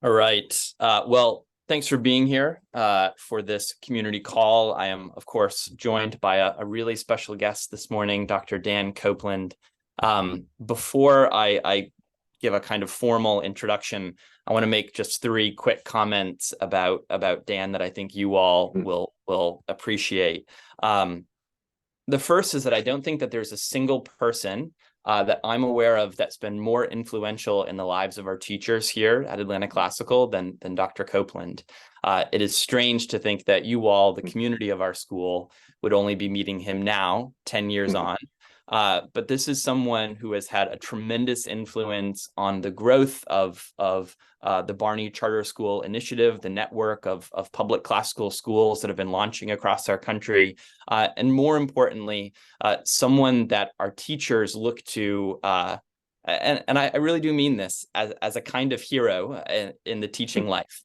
All right. Well, thanks for being here for this community call. I am, of course, joined by a really special guest this morning, Dr. Dan Copeland. Before I give a kind of formal introduction, I want to make just three quick comments about Dan that I think you all will appreciate. The first is that I don't think that there's a single person that I'm aware of that's been more influential in the lives of our teachers here at Atlanta Classical than Dr. Copeland. It is strange to think that you all, the community of our school, would only be meeting him now, 10 years on. But this is someone who has had a tremendous influence on the growth of the Barney Charter School Initiative, the network of public classical schools that have been launching across our country. And more importantly, someone that our teachers look to, and I really do mean this, as a kind of hero in the teaching life.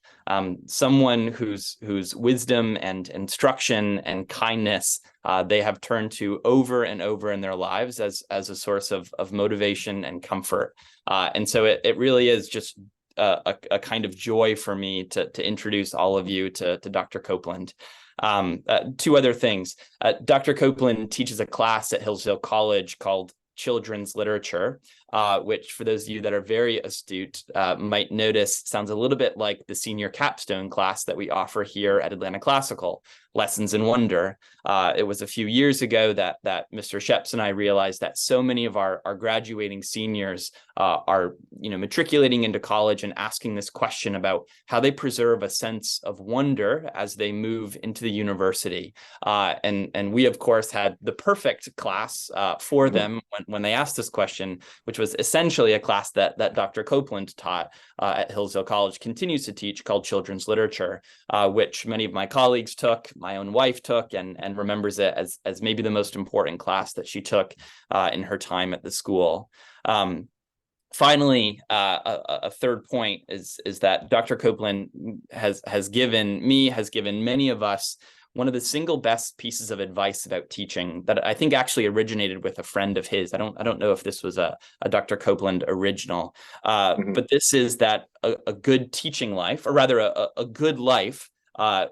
Someone whose wisdom and instruction and kindness they have turned to over and over in their lives as a source of motivation and comfort. And so it really is just a kind of joy for me to introduce all of you to Dr. Copeland. Two other things. Dr. Copeland teaches a class at Hillsdale College called Children's Literature, which for those of you that are very astute might notice sounds a little bit like the senior capstone class that we offer here at Atlanta Classical, Lessons in Wonder. It was a few years ago that Mr. Sheps and I realized that so many of our graduating seniors are matriculating into college and asking this question about how they preserve a sense of wonder as they move into the university. And we, of course, had the perfect class for them when they asked this question, which was essentially a class that Dr. Copeland taught at Hillsdale College, continues to teach, called Children's Literature, which many of my colleagues took, my own wife took, and remembers it as maybe the most important class that she took in her time at the school. Finally, a third point is that Dr. Copeland has given many of us one of the single best pieces of advice about teaching that I think actually originated with a friend of his. I don't know if this was a Dr. Copeland original, but this is that a good teaching life, or rather a good life,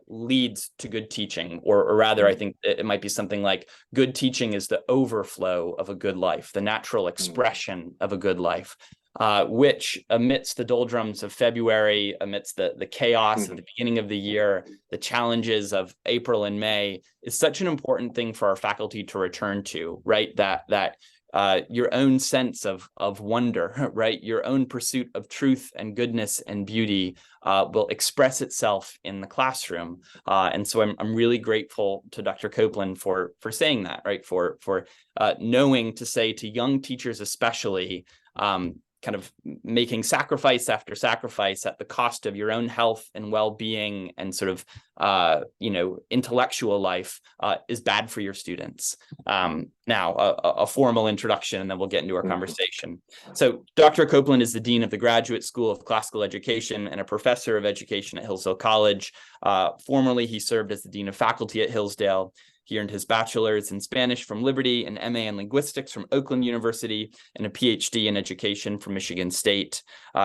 leads to good teaching, or rather, I think it might be something like good teaching is the overflow of a good life, the natural expression of a good life. Which amidst the doldrums of February, amidst the chaos at the beginning of the year, the challenges of April and May, is such an important thing for our faculty to return to, right? That your own sense of wonder, right? Your own pursuit of truth and goodness and beauty will express itself in the classroom. And so I'm really grateful to Dr. Copeland for saying that, right? For knowing to say to young teachers especially, kind of making sacrifice after sacrifice at the cost of your own health and well-being and sort of, intellectual life is bad for your students. Now, a formal introduction, and then we'll get into our conversation. So Dr. Copeland is the Dean of the Graduate School of Classical Education and a professor of education at Hillsdale College. Formerly, he served as the Dean of Faculty at Hillsdale. He earned his bachelor's in Spanish from Liberty, an MA in linguistics from Oakland University, and a PhD in education from Michigan State.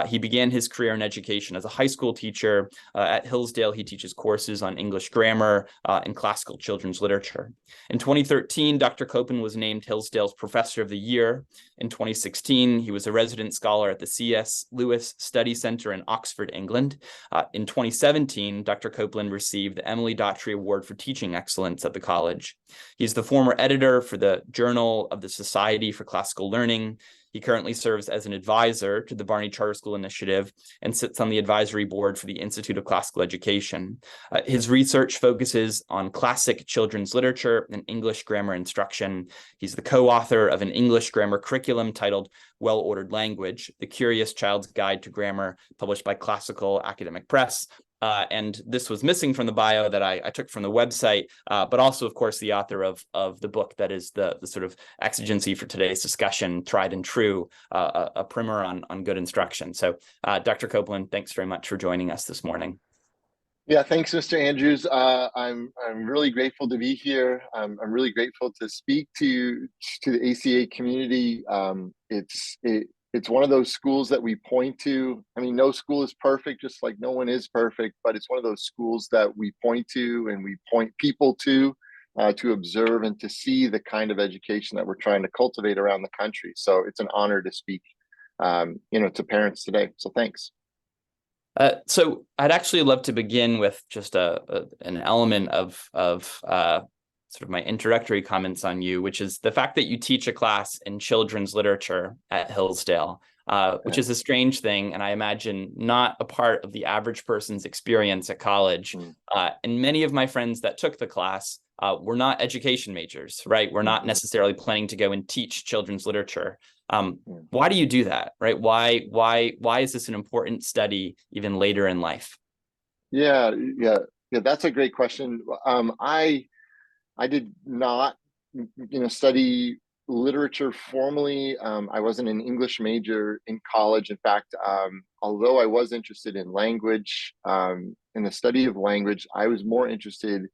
He began his career in education as a high school teacher. At Hillsdale, he teaches courses on English grammar and classical children's literature. In 2013, Dr. Copeland was named Hillsdale's Professor of the Year. In 2016, he was a resident scholar at the C.S. Lewis Study Center in Oxford, England. In 2017, Dr. Copeland received the Emily Daughtry Award for Teaching Excellence at the college. He's the former editor for the Journal of the Society for Classical Learning. He currently serves as an advisor to the Barney Charter School Initiative and sits on the advisory board for the Institute of Classical Education. His research focuses on classic children's literature and English grammar instruction. He's the co-author of an English grammar curriculum titled Well-Ordered Language, The Curious Child's Guide to Grammar, published by Classical Academic Press. And this was missing from the bio that I took from the website, but also, of course, the author of the book that is the sort of exigency for today's discussion, Tried and True, a primer on good instruction. So, Dr. Copeland, thanks very much for joining us this morning. Yeah, thanks, Mr. Andrews. I'm really grateful to be here. I'm really grateful to speak to the ACA community. it's one of those schools that we point to. I mean, no school is perfect, just like no one is perfect, but it's one of those schools that we point to and we point people to observe and to see the kind of education that we're trying to cultivate around the country. So it's an honor to speak, to parents today. So thanks. So I'd actually love to begin with just an element of sort of my introductory comments on you, which is the fact that you teach a class in children's literature at Hillsdale, which is a strange thing, and I imagine not a part of the average person's experience at college. And many of my friends that took the class were not education majors, right? We're not necessarily planning to go and teach children's literature. Why do you do that, right? Why is this an important study even later in life? Yeah, that's a great question. I did not, study literature formally. I wasn't an English major in college. In fact, although I was interested in language, in the study of language, I was more interested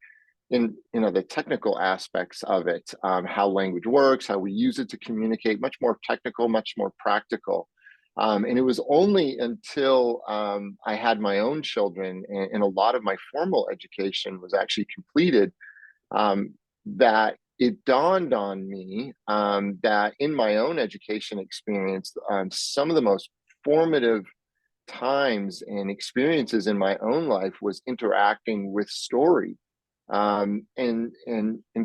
in the technical aspects of it, how language works, how we use it to communicate, much more technical, much more practical. And it was only until I had my own children and a lot of my formal education was actually completed, that it dawned on me that in my own education experience, some of the most formative times and experiences in my own life was interacting with story. And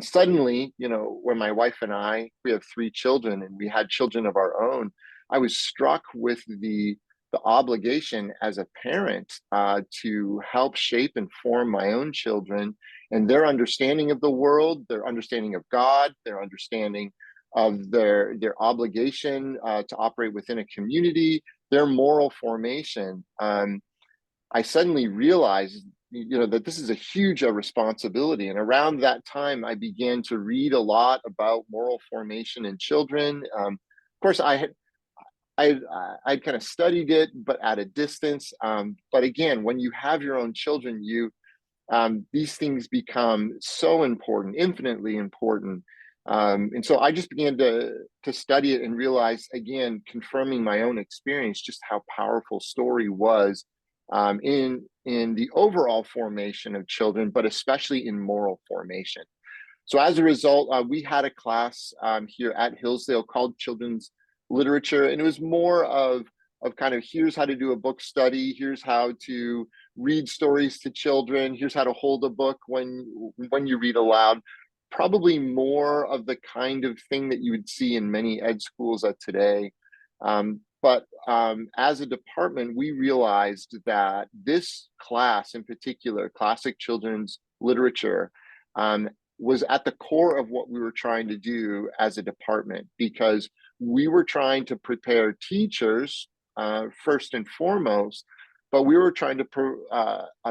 suddenly, when my wife and we have three children and we had children of our own, I was struck with the obligation as a parent to help shape and form my own children and their understanding of the world, their understanding of God, their understanding of their obligation to operate within a community, their moral formation. I suddenly realized, that this is a huge responsibility. And around that time, I began to read a lot about moral formation in children. Of course, I'd kind of studied it, but at a distance. But again, when you have your own children, these things become so important, infinitely important. And so I just began to study it and realize, again, confirming my own experience, just how powerful story was in the overall formation of children, but especially in moral formation. So as a result, we had a class here at Hillsdale called Children's Literature, and it was more of kind of, here's how to do a book study, here's how to read stories to children, here's how to hold a book when you read aloud. Probably more of the kind of thing that you would see in many ed schools today. But as a department, we realized that this class in particular, classic children's literature, was at the core of what we were trying to do as a department, because we were trying to prepare teachers first and foremost, but we were trying to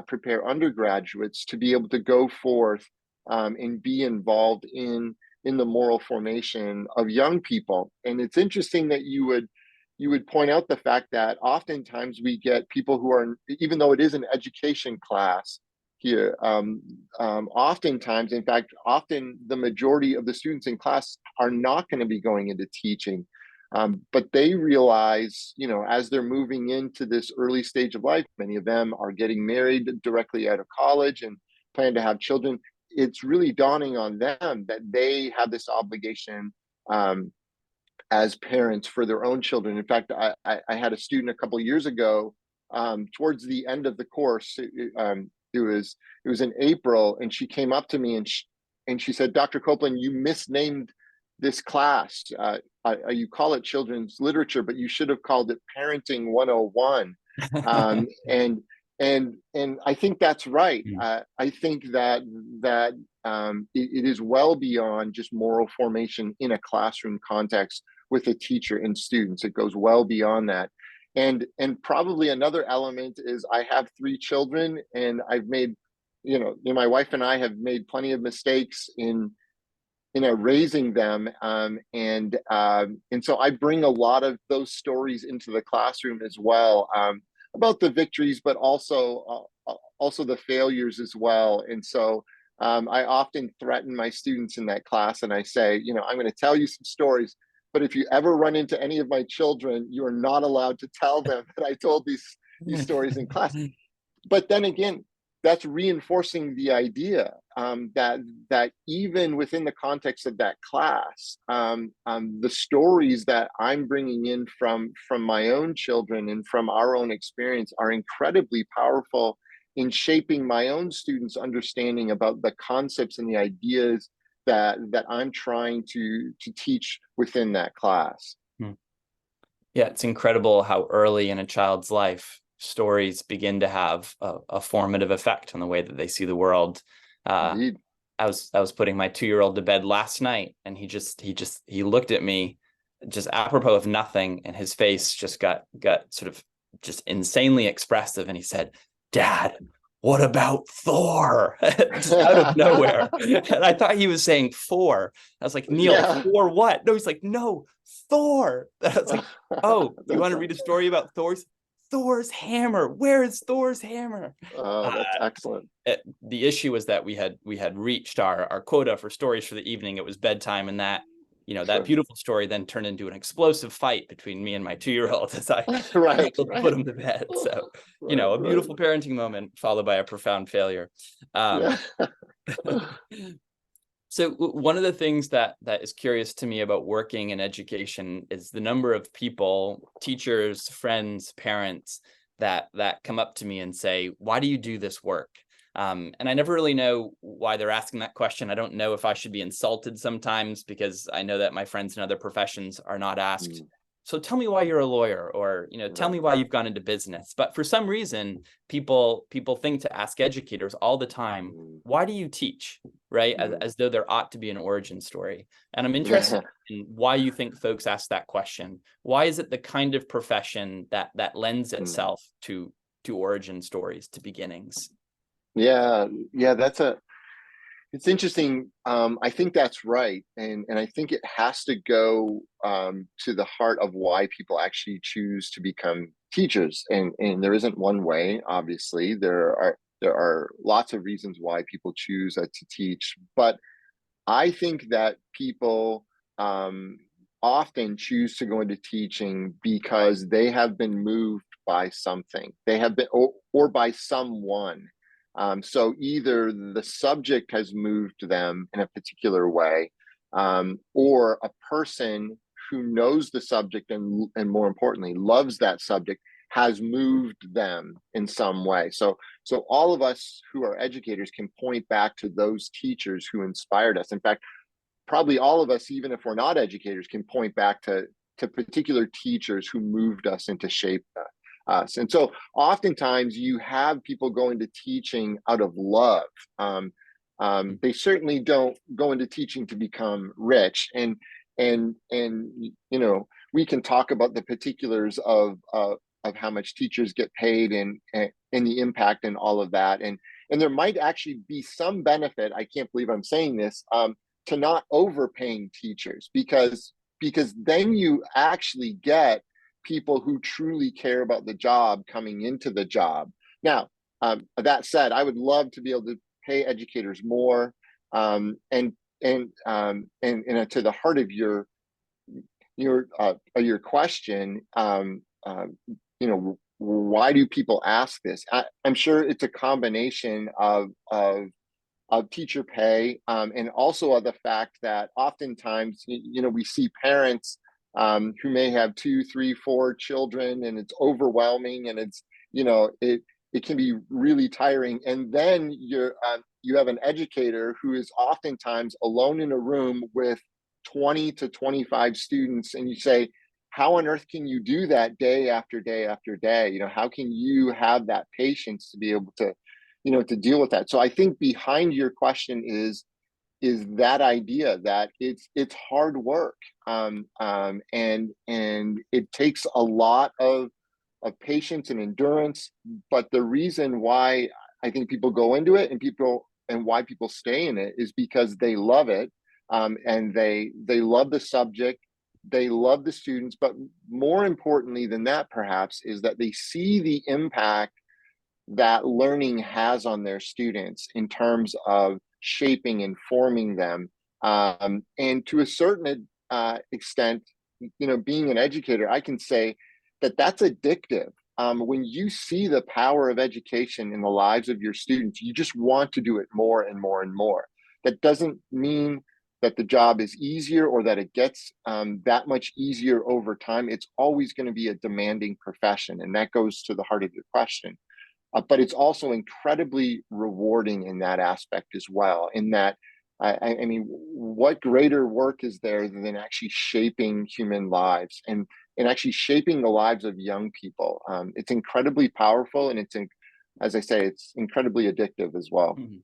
prepare undergraduates to be able to go forth and be involved in the moral formation of young people. And it's interesting that you would point out the fact that oftentimes we get people who are, even though it is an education class here, oftentimes, in fact, often the majority of the students in class are not going to be going into teaching. But they realize, as they're moving into this early stage of life, many of them are getting married directly out of college and plan to have children. It's really dawning on them that they have this obligation as parents for their own children. In fact, I had a student a couple of years ago, towards the end of the course. It was in April, and she came up to me and she said, "Dr. Copeland, you misnamed this class. You call it children's literature, but you should have called it Parenting 101." And I think that's right. I think that it is well beyond just moral formation in a classroom context with a teacher and students. It goes well beyond that. And probably another element is, I have three children, and I've made, my wife and I have made plenty of mistakes in raising them, and so I bring a lot of those stories into the classroom as well, about the victories, but also the failures as well. And so I often threaten my students in that class, and I say, I'm going to tell you some stories, but if you ever run into any of my children, you are not allowed to tell them that I told these stories in class. But then again, that's reinforcing the idea that even within the context of that class, the stories that I'm bringing in from my own children and from our own experience are incredibly powerful in shaping my own students' understanding about the concepts and the ideas that I'm trying to teach within that class. Yeah, it's incredible how early in a child's life stories begin to have a formative effect on the way that they see the world. Indeed. I was putting my 2-year-old to bed last night, and he looked at me just apropos of nothing, and his face just got sort of just insanely expressive, and he said, "Dad, what about Thor?" Just out of nowhere. And I thought he was saying Thor. I was like, "Neil, Yeah. Thor what?" No, he's like, "No, Thor." And I was like, "Oh, you want to read a story about Thor's hammer? Where is Thor's hammer?" Oh, that's excellent. The issue was that we had reached our quota for stories for the evening. It was bedtime, and that that Sure. beautiful story then turned into an explosive fight between me and my 2-year-old as I Right, struggled to put right. him to bed. So Right, a right. beautiful parenting moment followed by a profound failure. Yeah. So one of the things that is curious to me about working in education is the number of people, teachers, friends, parents that come up to me and say, "Why do you do this work?" And I never really know why they're asking that question. I don't know if I should be insulted sometimes because I know that my friends in other professions are not asked. Mm, So tell me why you're a lawyer, or tell right. me why you've gone into business. But for some reason, people think to ask educators all the time, Mm, "Why do you teach?" Right? mm. As though there ought to be an origin story. And I'm interested Yeah. in why you think folks ask that question. Why is it the kind of profession that lends Mm. itself to origin stories, to beginnings? Yeah, yeah, it's interesting. I think that's right. And I think it has to go to the heart of why people actually choose to become teachers. And there isn't one way, obviously. There are lots of reasons why people choose to teach, but I think that people um, often choose to go into teaching because they have been moved by something. They have been, or by someone. So either the subject has moved them in a particular way, or a person who knows the subject and more importantly loves that subject has moved them in some way. So all of us who are educators can point back to those teachers who inspired us. In fact, probably all of us, even if we're not educators, can point back to particular teachers who moved us and to shape us. And so oftentimes you have people go into teaching out of love. They certainly don't go into teaching to become rich. And we can talk about the particulars of how much teachers get paid and the impact and all of that. And there might actually be some benefit. I can't believe I'm saying this, to not overpaying teachers, because then you actually get people who truly care about the job coming into the job. Now, that said, I would love to be able to pay educators more, and to the heart of your question, why do people ask this? I'm sure it's a combination of teacher pay, and also of the fact that oftentimes we see parents who may have 2, 3, 4 children, and it's overwhelming, and it can be really tiring. And then you have an educator who is oftentimes alone in a room with 20 to 25 students, and you say, how on earth can you do that day after day after day? How can you have that patience to be able to deal with that? So I think behind your question is that idea that it's hard work, and it takes a lot of patience and endurance. But the reason why I think people go into it and why people stay in it is because they love it, and they love the subject, they love the students, but more importantly than that, perhaps, is that they see the impact that learning has on their students in terms of shaping and forming them, and to a certain extent, being an educator, I can say that that's addictive. When you see the power of education in the lives of your students, you just want to do it more and more and more. That doesn't mean that the job is easier or that it gets that much easier over time. It's always going to be a demanding profession. And that goes to the heart of your question. But it's also incredibly rewarding in that aspect as well. In that, I mean, what greater work is there than actually shaping human lives and actually shaping the lives of young people? It's incredibly powerful, and as I say, it's incredibly addictive as well. Mhm.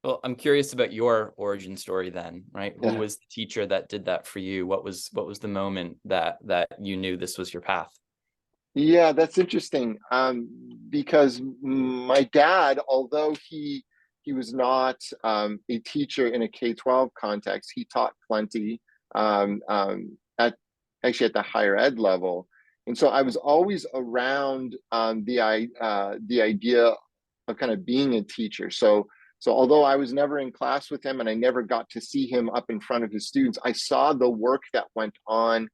Well, I'm curious about your origin story then, right? Who Yeah. was the teacher that did that for you? What was the moment that you knew this was your path? Yeah, that's interesting. Because my dad, although he was not a teacher in a K-12 context, he taught plenty at actually at the higher ed level, and so I was always around the idea of kind of being a teacher. So although I was never in class with him and I never got to see him up in front of his students, I saw the work that went on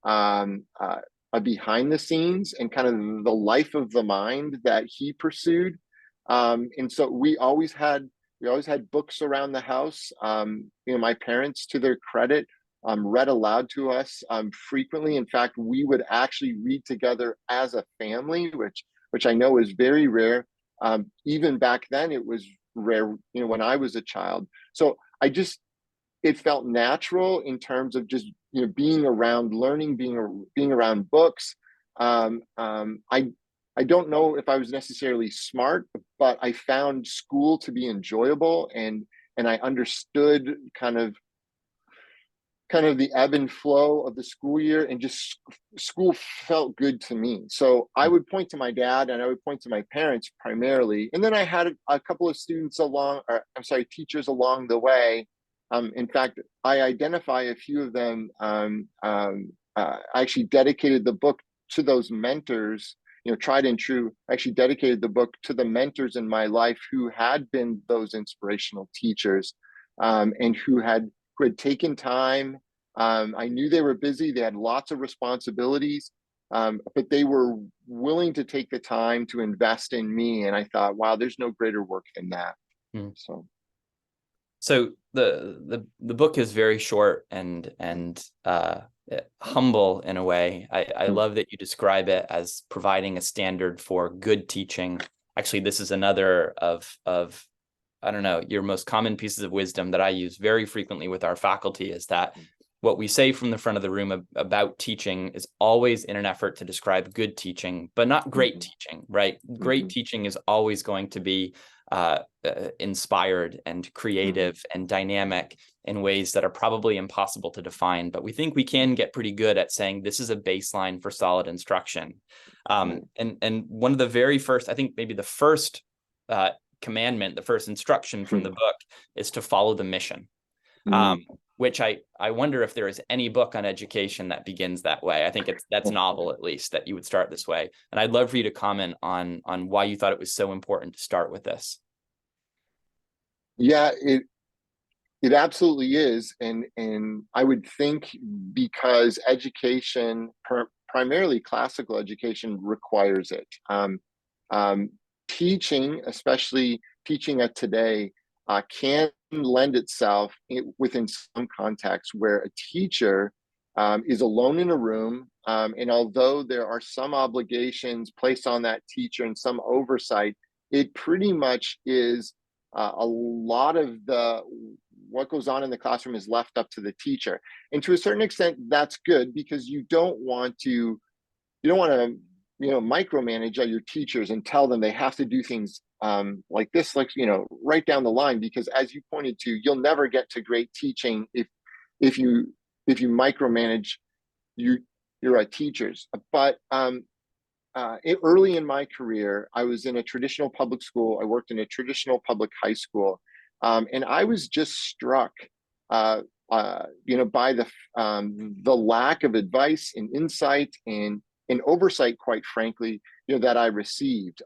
um, uh, behind the scenes and kind of the life of the mind that he pursued. And so we always had books around the house. My parents, to their credit, read aloud to us frequently. In fact, we would actually read together as a family, which I know is very rare. Even back then, it was rare. When I was a child. So it felt natural in terms of just being around learning, being around books. I don't know if I was necessarily smart, but I found school to be enjoyable, and I understood kind of the ebb and flow of the school year, and just school felt good to me. So I would point to my dad and I would point to my parents primarily, and then I had a couple of students teachers along the way. In fact, I identify a few of them. I actually dedicated the book to those mentors, tried and true. I actually dedicated the book to the mentors in my life who had been those inspirational teachers, and who had taken time. I knew they were busy, they had lots of responsibilities, but they were willing to take the time to invest in me. And I thought, wow, there's no greater work than that. Hmm. So, So the book is very short and humble in a way. I hmm, love that you describe it as providing a standard for good teaching. Actually, this is another of I don't know, your most common pieces of wisdom that I use very frequently with our faculty is that what we say from the front of the room about teaching is always in an effort to describe good teaching, but not great teaching, right? Great teaching is always going to be inspired and creative and dynamic in ways that are probably impossible to define. But we think we can get pretty good at saying this is a baseline for solid instruction. And one of the very first, I think maybe the first commandment, the first instruction from the book is to follow the mission. Which I wonder if there is any book on education that begins that way. I think that's novel, at least, that you would start this way. And I'd love for you to comment on why you thought it was so important to start with this. yeah, it absolutely is, and I would think because education, primarily classical education, requires it. Um, Teaching, especially teaching at today, can lend itself within some contexts where a teacher is alone in a room, and although there are some obligations placed on that teacher and some oversight, it pretty much is a lot of the what goes on in the classroom is left up to the teacher. And to a certain extent, that's good because you don't want to micromanage your teachers and tell them they have to do things like this, like right down the line, because as you pointed to, you'll never get to great teaching if you micromanage you your teachers. But early in my career, I was in a traditional public school. I worked in a traditional public high school, and I was just struck, by the lack of advice and insight and oversight, quite frankly, that I received.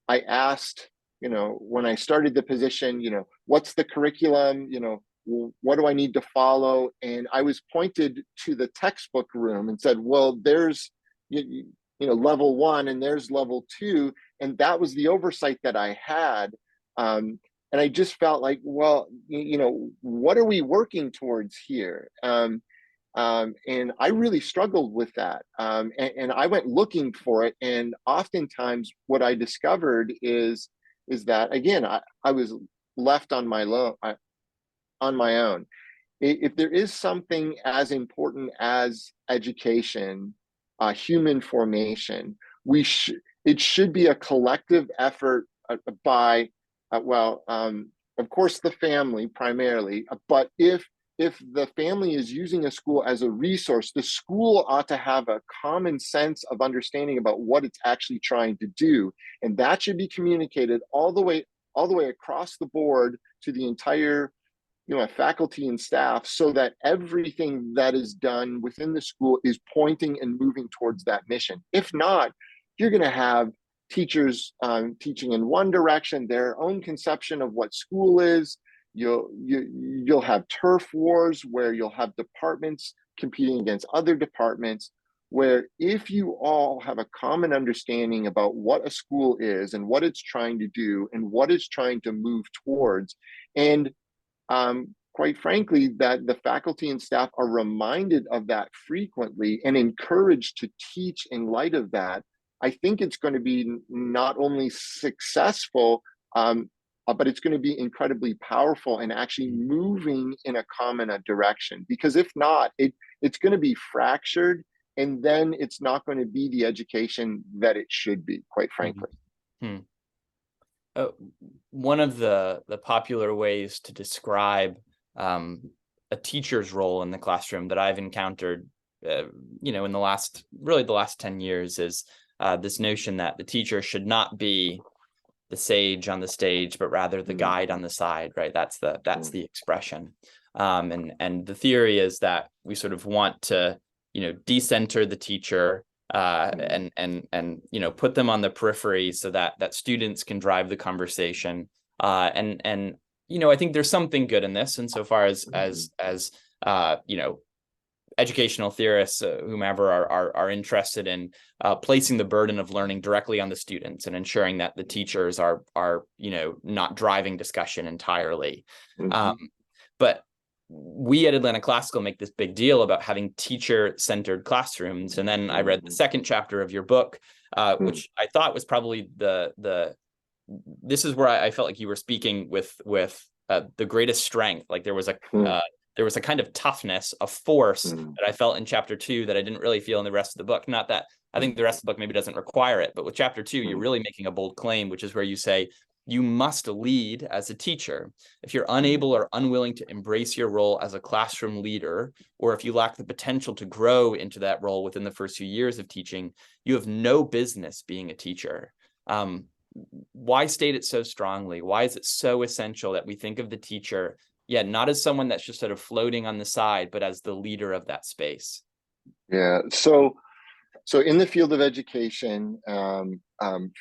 I asked, when I started the position, what's the curriculum? what do I need to follow? And I was pointed to the textbook room and said, well, there's, level one and there's level two. And that was the oversight that I had. And I just felt like, well, what are we working towards here? And I really struggled with that. And I went looking for it. And oftentimes what I discovered is that, again, I was left on on my own. If there is something as important as education, human formation, it should be a collective effort by, of course, the family primarily, but if the family is using a school as a resource, the school ought to have a common sense of understanding about what it's actually trying to do. And that should be communicated all the way across the board to the entire faculty and staff, so that everything that is done within the school is pointing and moving towards that mission. If not, you're going to have teachers teaching in one direction, their own conception of what school is. You'll have turf wars where you'll have departments competing against other departments, where if you all have a common understanding about what a school is and what it's trying to do and what it's trying to move towards, and quite frankly, that the faculty and staff are reminded of that frequently and encouraged to teach in light of that, I think it's going to be not only successful, but it's going to be incredibly powerful and actually moving in a common direction. Because if not, it's going to be fractured, and then it's not going to be the education that it should be, quite frankly. Mm-hmm. One of the popular ways to describe a teacher's role in the classroom that I've encountered, in the last 10 years is this notion that the teacher should not be the sage on the stage, but rather the guide on the side, right? That's the expression. And the theory is that we sort of want to, decenter the teacher, and put them on the periphery so that students can drive the conversation. And I think there's something good in this insofar as educational theorists, whomever are interested in placing the burden of learning directly on the students and ensuring that the teachers are not driving discussion entirely. But we at Atlanta Classical make this big deal about having teacher-centered classrooms. And then I read the second chapter of your book, which I thought was probably this is where I felt like you were speaking with the greatest strength. Like there was a kind of toughness, a force that I felt in chapter 2 that I didn't really feel in the rest of the book. Not that I think the rest of the book maybe doesn't require it, but with chapter 2, you're really making a bold claim, which is where you say, you must lead as a teacher. If you're unable or unwilling to embrace your role as a classroom leader, or if you lack the potential to grow into that role within the first few years of teaching, you have no business being a teacher. Why state it so strongly? Why is it so essential that we think of the teacher, not as someone that's just sort of floating on the side, but as the leader of that space? Yeah. So in the field of education,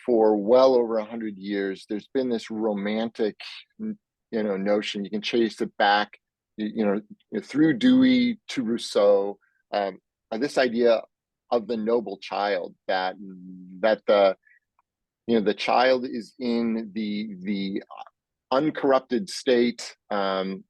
for well over 100 years, there's been this romantic, notion. You can chase it back, through Dewey to Rousseau. This idea of the noble child, that the child is in the uncorrupted state, and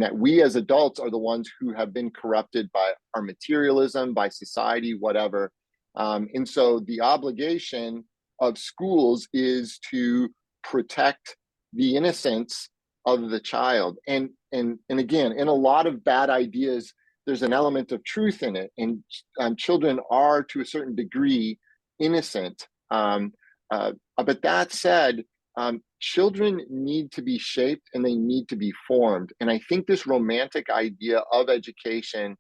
that we as adults are the ones who have been corrupted by our materialism, by society, whatever. And so the obligation of schools is to protect the innocence of the child. And again, in a lot of bad ideas, there's an element of truth in it. And children are, to a certain degree, innocent. But that said, children need to be shaped and they need to be formed. And I think this romantic idea of education,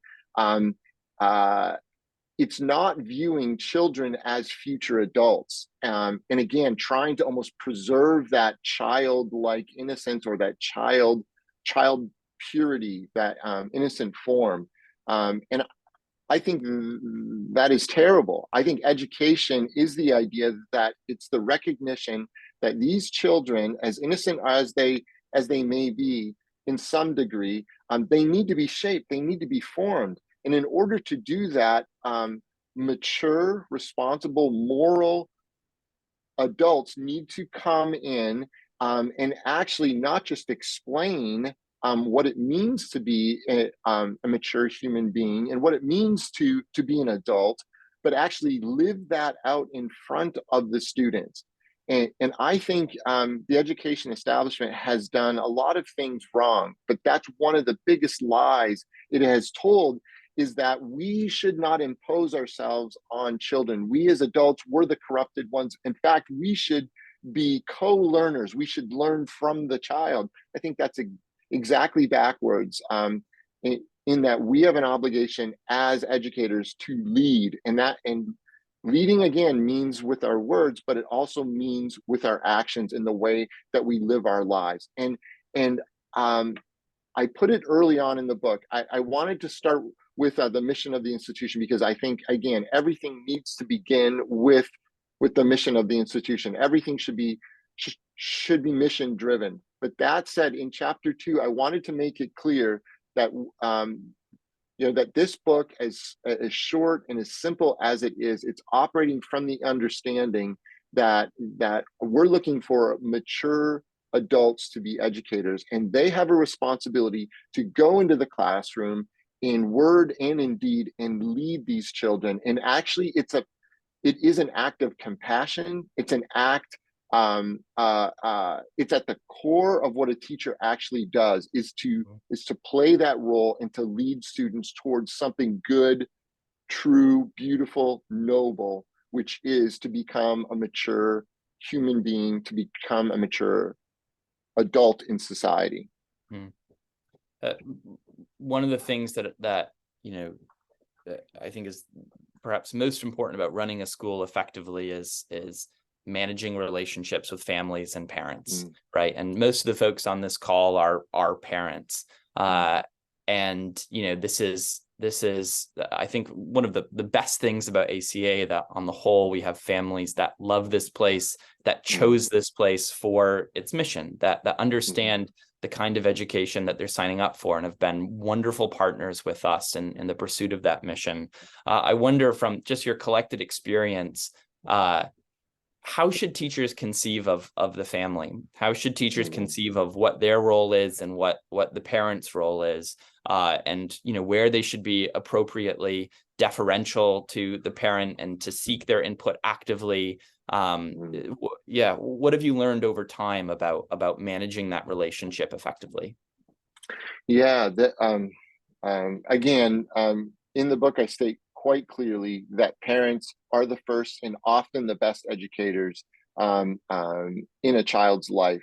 it's not viewing children as future adults. And again, trying to almost preserve that childlike innocence, or that child purity, that innocent form. And I think that is terrible. I think education is the idea that it's the recognition that these children, as innocent as they may be, in some degree. They need to be shaped, they need to be formed. And in order to do that, mature, responsible, moral adults need to come in, and actually not just explain what it means to be a mature human being and what it means to be an adult, but actually live that out in front of the students. And I think the education establishment has done a lot of things wrong, but that's one of the biggest lies it has told, is that we should not impose ourselves on children. We as adults, we're the corrupted ones. In fact, we should be co-learners. We should learn from the child. I think that's exactly backwards, in that we have an obligation as educators to lead, and leading again means with our words, but it also means with our actions in the way that we live our lives. And I put it early on in the book. I wanted to start with the mission of the institution, because I think, again, everything needs to begin with the mission of the institution. Everything should be mission driven. But that said, in chapter 2, I wanted to make it clear that that this book, as short and as simple as it is, it's operating from the understanding that we're looking for mature adults to be educators, and they have a responsibility to go into the classroom in word and in deed and lead these children. And actually, it is an act of compassion. It's an act. It's at the core of what a teacher actually does, is to play that role and to lead students towards something good, true, beautiful, noble, which is to become a mature human being, to become a mature adult in society. One of the things that that I think is perhaps most important about running a school effectively is managing relationships with families and parents, right? And most of the folks on this call are parents, and this is I think one of the best things about ACA, that on the whole we have families that love this place, that chose this place for its mission, that understand the kind of education that they're signing up for, and have been wonderful partners with us in the pursuit of that mission. I wonder, from just your collected experience, how should teachers conceive of the family? How should teachers conceive of what their role is and what the parents' role is, and where they should be appropriately deferential to the parent and to seek their input actively? What have you learned over time about managing that relationship effectively? Again, in the book, I state quite clearly that parents are the first and often the best educators in a child's life.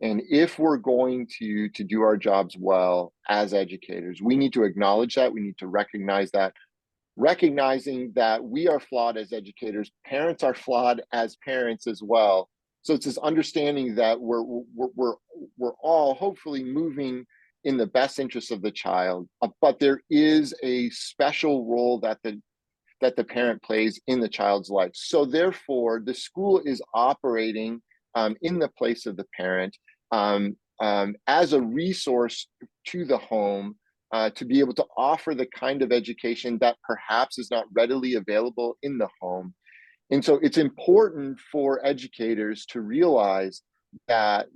And if we're going to do our jobs well as educators, we need to acknowledge that. We need to recognize that, recognizing that we are flawed as educators. Parents are flawed as parents as well. So it's this understanding that we're all hopefully moving in the best interest of the child, but there is a special role that the parent plays in the child's life. So therefore, the school is operating in the place of the parent, as a resource to the home, to be able to offer the kind of education that perhaps is not readily available in the home. And so it's important for educators to realize that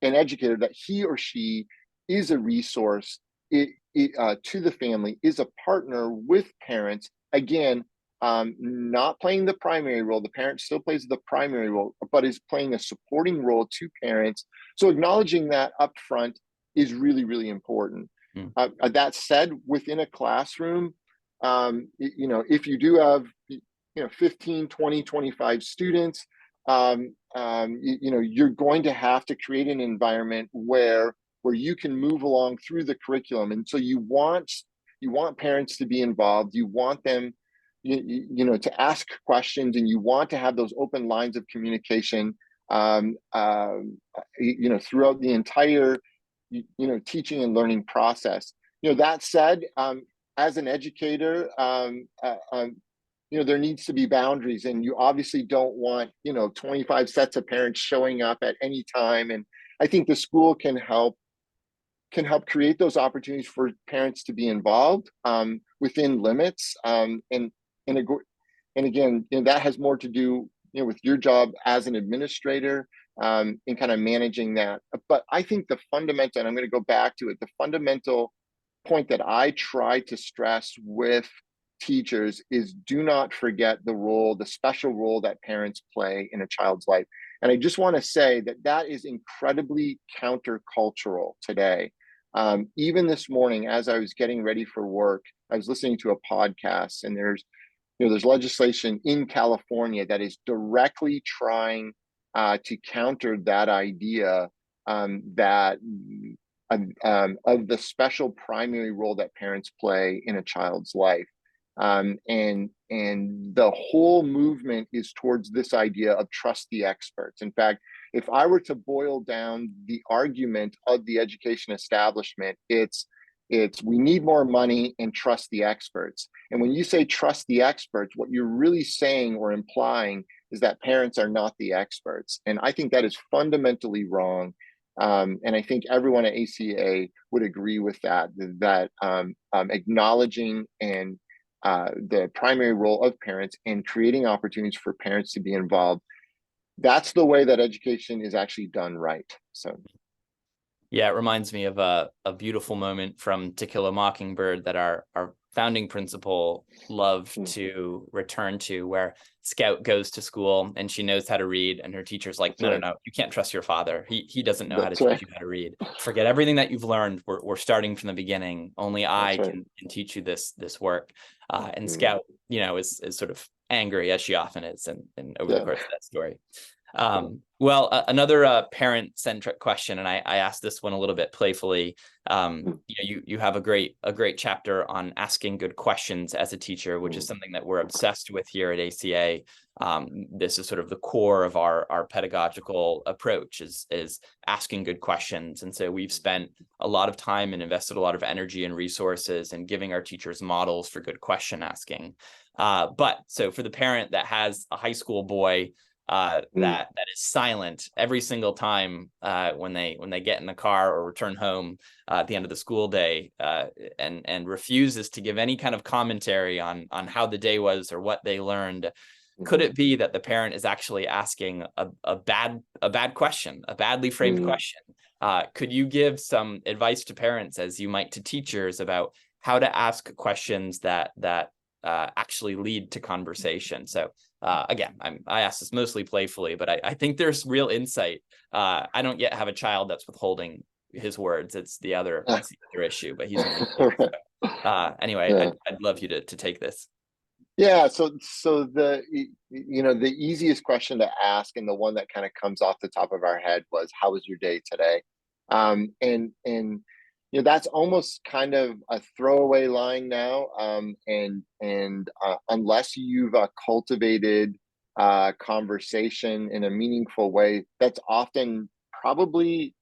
an educator, that he or she is a resource to the family, is a partner with parents. Again, not playing the primary role. The parent still plays the primary role, but is playing a supporting role to parents. So acknowledging that up front is really, really important. That said, within a classroom, if you do have 15, 20, 25 students, you're going to have to create an environment where you can move along through the curriculum. And so you want parents to be involved. You want them to ask questions, and you want to have those open lines of communication throughout the entire teaching and learning process. That said, as an educator, there needs to be boundaries, and you obviously don't want 25 sets of parents showing up at any time. And I think the school can help can help create those opportunities for parents to be involved within limits. And again, that has more to do, with your job as an administrator in kind of managing that. But I think the fundamental, and I'm going to go back to it, the fundamental point that I try to stress with teachers is do not forget the special role that parents play in a child's life. And I just want to say that is incredibly countercultural today. Even this morning, as I was getting ready for work, I was listening to a podcast, and there's legislation in California that is directly trying to counter that idea that of the special primary role that parents play in a child's life. And the whole movement is towards this idea of trust the experts. In fact, if I were to boil down the argument of the education establishment, it's we need more money and trust the experts. And when you say trust the experts, what you're really saying or implying is that parents are not the experts. And I think that is fundamentally wrong. And I think everyone at ACA would agree with that acknowledging and the primary role of parents and creating opportunities for parents to be involved. That's the way that education is actually done right. So. Yeah, it reminds me of a beautiful moment from To Kill a Mockingbird that our founding principal loved to return to, where Scout goes to school and she knows how to read, and her teacher's like, no, you can't trust your father. He doesn't know how to teach you how to read. Forget everything that you've learned. We're starting from the beginning. Only I can teach you this work. And Scout, is sort of angry, as she often is, and over the course of that story. Well, another parent-centric question, and I asked this one a little bit playfully. You have a great chapter on asking good questions as a teacher, which is something that we're obsessed with here at ACA. This is sort of the core of our pedagogical approach is asking good questions. And so we've spent a lot of time and invested a lot of energy and resources in giving our teachers models for good question asking. But so for the parent that has a high school boy that is silent every single time when they get in the car or return home at the end of the school day, and refuses to give any kind of commentary on how the day was or what they learned. Could it be that the parent is actually asking a bad question, a badly framed question? Could you give some advice to parents, as you might to teachers, about how to ask questions that actually lead to conversation? So again, I ask this mostly playfully, but I think there's real insight. I don't yet have a child that's withholding his words. It's the other issue, but he's anyway. I'd love you to take this. Yeah, so the easiest question to ask, and the one that kind of comes off the top of our head, was, how was your day today? And that's almost kind of a throwaway line now. And unless you've cultivated conversation in a meaningful way, that's often probably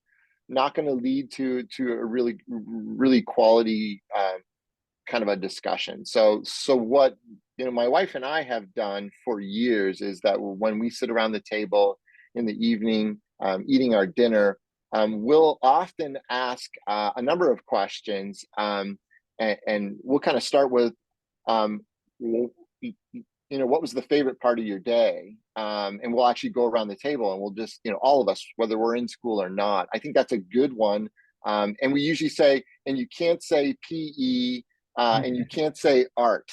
not going to lead to a really quality kind of a discussion. So what my wife and I have done for years is that when we sit around the table in the evening eating our dinner, we'll often ask a number of questions, and we'll kind of start with, what was the favorite part of your day? And we'll actually go around the table and we'll just, all of us, whether we're in school or not. I think that's a good one. And we usually say, and you can't say PE, and you can't say art.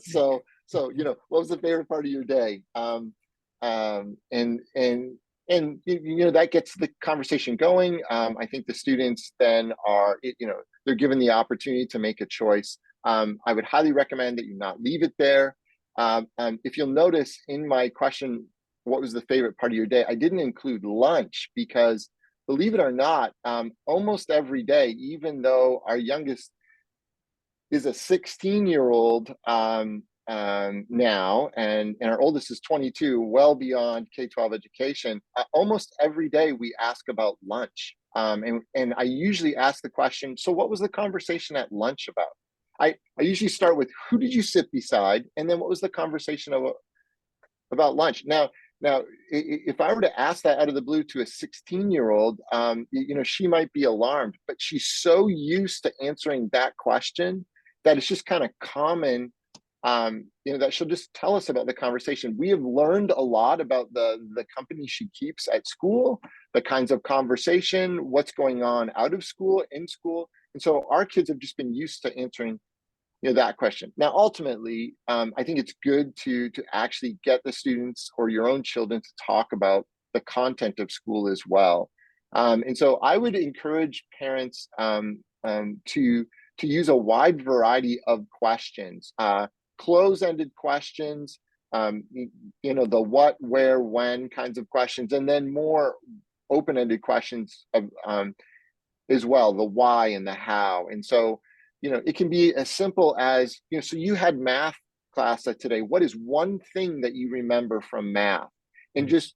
So what was the favorite part of your day? And that gets the conversation going. I think the students then are, they're given the opportunity to make a choice. I would highly recommend that you not leave it there. If you'll notice in my question, what was the favorite part of your day? I didn't include lunch because, believe it or not, almost every day, even though our youngest is a 16-year-old now, and our oldest is 22, well beyond K-12 education, almost every day we ask about lunch. And I usually ask the question, so what was the conversation at lunch about? I usually start with, who did you sit beside? And then what was the conversation about lunch? Now, Now, if I were to ask that out of the blue to a 16-year-old, she might be alarmed, but she's so used to answering that question that it's just kind of common, that she'll just tell us about the conversation. We have learned a lot about the company she keeps at school, the kinds of conversation, what's going on out of school, in school. And so our kids have just been used to answering that question. Now, ultimately, I think it's good to actually get the students or your own children to talk about the content of school as well. And so I would encourage parents to use a wide variety of questions, close-ended questions, the what, where, when kinds of questions, and then more open-ended questions of, as well, the why and the how. And so it can be as simple as, so you had math class today. What is one thing that you remember from math? And just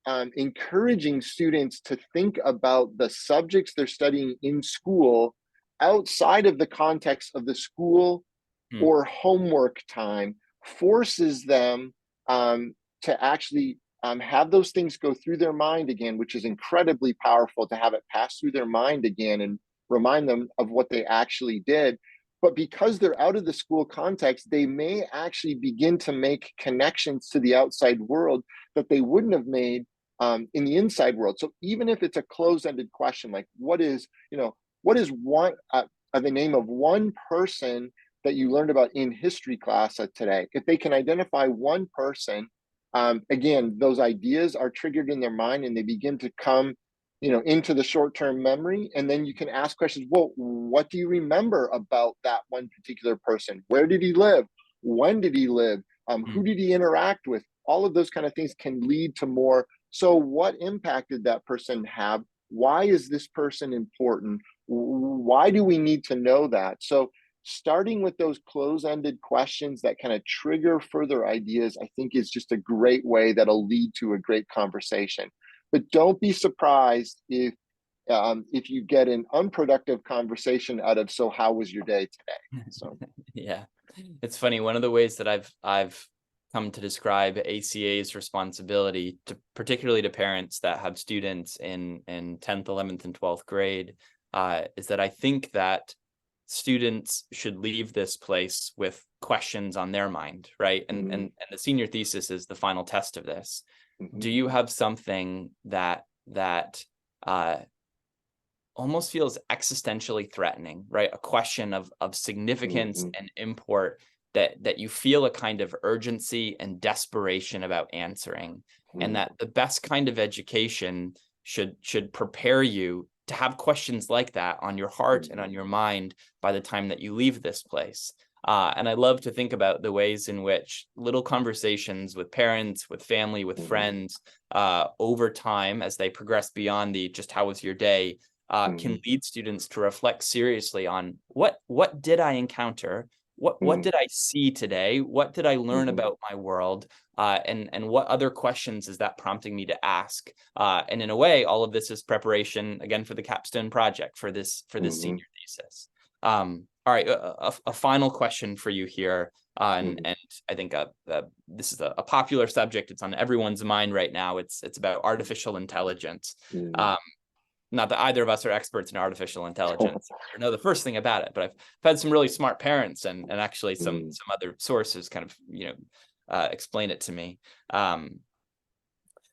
encouraging students to think about the subjects they're studying in school outside of the context of the school Hmm. or homework time, forces them to actually have those things go through their mind again, which is incredibly powerful to have it pass through their mind again and remind them of what they actually did. But because they're out of the school context, they may actually begin to make connections to the outside world that they wouldn't have made in the inside world. So even if it's a closed-ended question, like what is one the name of one person that you learned about in history class today? If they can identify one person, again, those ideas are triggered in their mind and they begin to come into the short-term memory. And then you can ask questions. Well, what do you remember about that one particular person? Where did he live? When did he live? Who did he interact with? All of those kind of things can lead to more. So what impact did that person have? Why is this person important? Why do we need to know that? So starting with those close-ended questions that kind of trigger further ideas, I think is just a great way that'll lead to a great conversation. But don't be surprised if you get an unproductive conversation out of, so how was your day today? So Yeah, it's funny. One of the ways that I've come to describe ACA's responsibility to particularly to parents that have students in 10th, 11th, and 12th grade is that I think that students should leave this place with questions on their mind, right? And the senior thesis is the final test of this. Do you have something that almost feels existentially threatening, right? A question of significance and import that you feel a kind of urgency and desperation about answering, and that the best kind of education should prepare you to have questions like that on your heart and on your mind by the time that you leave this place. And I love to think about the ways in which little conversations with parents, with family, with friends, over time, as they progress beyond the just how was your day, can lead students to reflect seriously on what did I encounter? What did I see today? What did I learn about my world? And what other questions is that prompting me to ask? And in a way, all of this is preparation again for the capstone project for this senior thesis. All right, a final question for you here, and I think this is a popular subject. It's on everyone's mind right now. It's about artificial intelligence. Not that either of us are experts in artificial intelligence or know the first thing about it, but I've had some really smart parents and actually some other sources kind of explain it to me.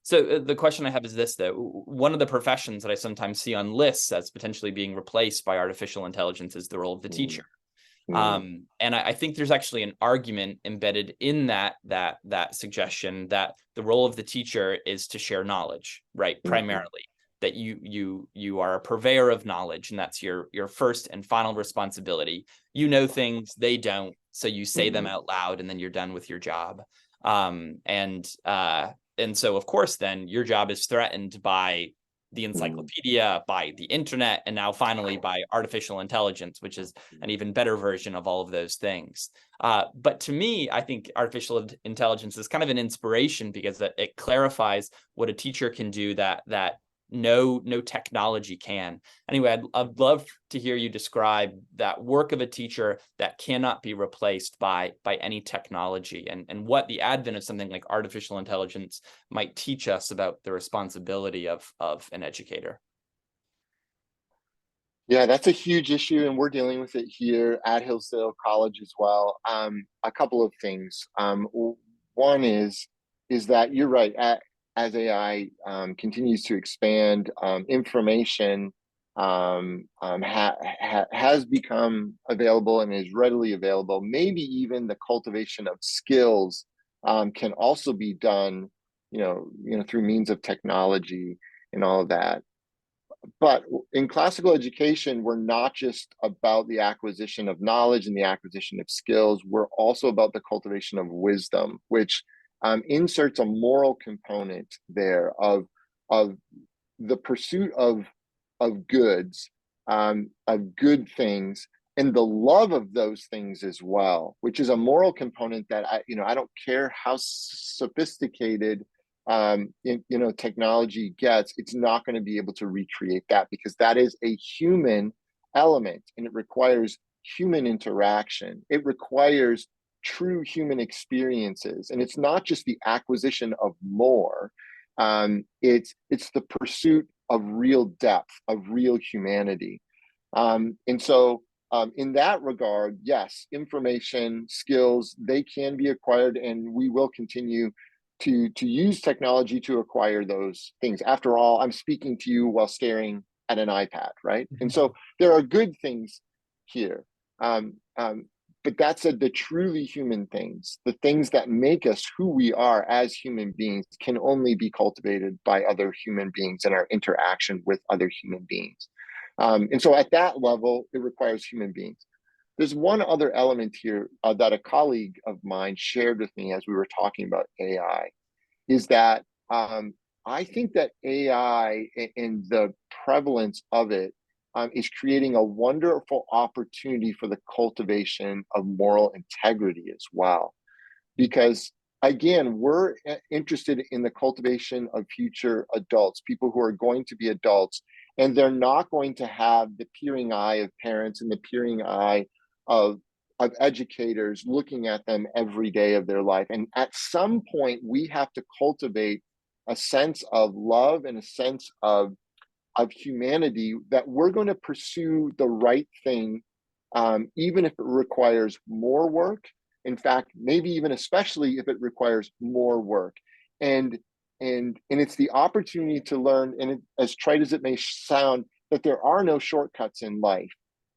So the question I have is this, though. One of the professions that I sometimes see on lists as potentially being replaced by artificial intelligence is the role of the teacher. And I think there's actually an argument embedded in that suggestion that the role of the teacher is to share knowledge, right? Primarily, that you are a purveyor of knowledge, and that's your first and final responsibility. You know things they don't, so you say them out loud, and then you're done with your job. And so, of course, then your job is threatened by the encyclopedia, by the internet, and now finally by artificial intelligence, which is an even better version of all of those things. But to me, I think artificial intelligence is kind of an inspiration because it clarifies what a teacher can do that no technology can. Anyway, I'd love to hear you describe that work of a teacher that cannot be replaced by any technology, and what the advent of something like artificial intelligence might teach us about the responsibility of an educator. Yeah, that's a huge issue, and we're dealing with it here at Hillsdale College as well. A couple of things. One is that you're right. As AI continues to expand, information has become available and is readily available. Maybe even the cultivation of skills can also be done, through means of technology and all of that. But in classical education, we're not just about the acquisition of knowledge and the acquisition of skills. We're also about the cultivation of wisdom, which inserts a moral component there of the pursuit of goods, of good things, and the love of those things as well, which is a moral component that I don't care how sophisticated technology gets, it's not going to be able to recreate that, because that is a human element and it requires human interaction. It requires true human experiences, and it's not just the acquisition of more. It's the pursuit of real depth, of real humanity. And so in that regard, yes, information, skills, they can be acquired, and we will continue to use technology to acquire those things. After all, I'm speaking to you while staring at an iPad, right? And so there are good things here. But that said, the truly human things, the things that make us who we are as human beings, can only be cultivated by other human beings and our interaction with other human beings. And so at that level, it requires human beings. There's one other element here that a colleague of mine shared with me as we were talking about AI, is that I think that AI and the prevalence of it is creating a wonderful opportunity for the cultivation of moral integrity as well. Because again, we're interested in the cultivation of future adults, people who are going to be adults, and they're not going to have the peering eye of parents and the peering eye of educators looking at them every day of their life. And at some point, we have to cultivate a sense of love and a sense of humanity, that we're going to pursue the right thing, even if it requires more work. In fact, maybe even especially if it requires more work. And it's the opportunity to learn, and as trite as it may sound, that there are no shortcuts in life.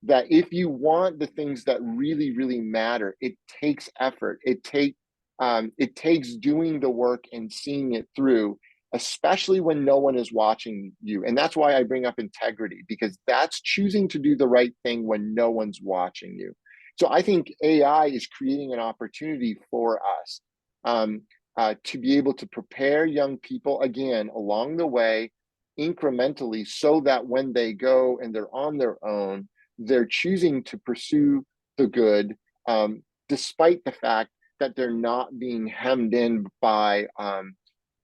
That if you want the things that really, really matter, it takes effort. It takes doing the work and seeing it through, especially when no one is watching you. And that's why I bring up integrity, because that's choosing to do the right thing when no one's watching you. So I think AI is creating an opportunity for us to be able to prepare young people, again, along the way, incrementally, so that when they go and they're on their own, they're choosing to pursue the good, despite the fact that they're not being hemmed in by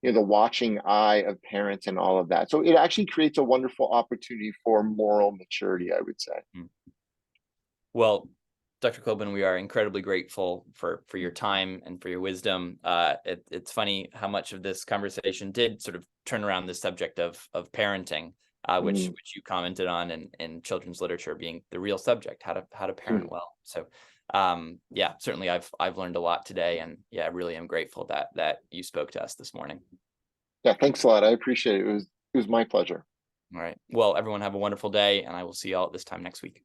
the watching eye of parents and all of that. So it actually creates a wonderful opportunity for moral maturity, I would say. Well, Dr. Copeland, we are incredibly grateful for your time and for your wisdom. It's funny how much of this conversation did sort of turn around the subject of parenting, which you commented on, in children's literature being the real subject, how to parent well. So yeah, certainly I've learned a lot today, and yeah, I really am grateful that you spoke to us this morning. Yeah, thanks a lot. I appreciate it. It was my pleasure. All right. Well, everyone have a wonderful day, and I will see you all at this time next week.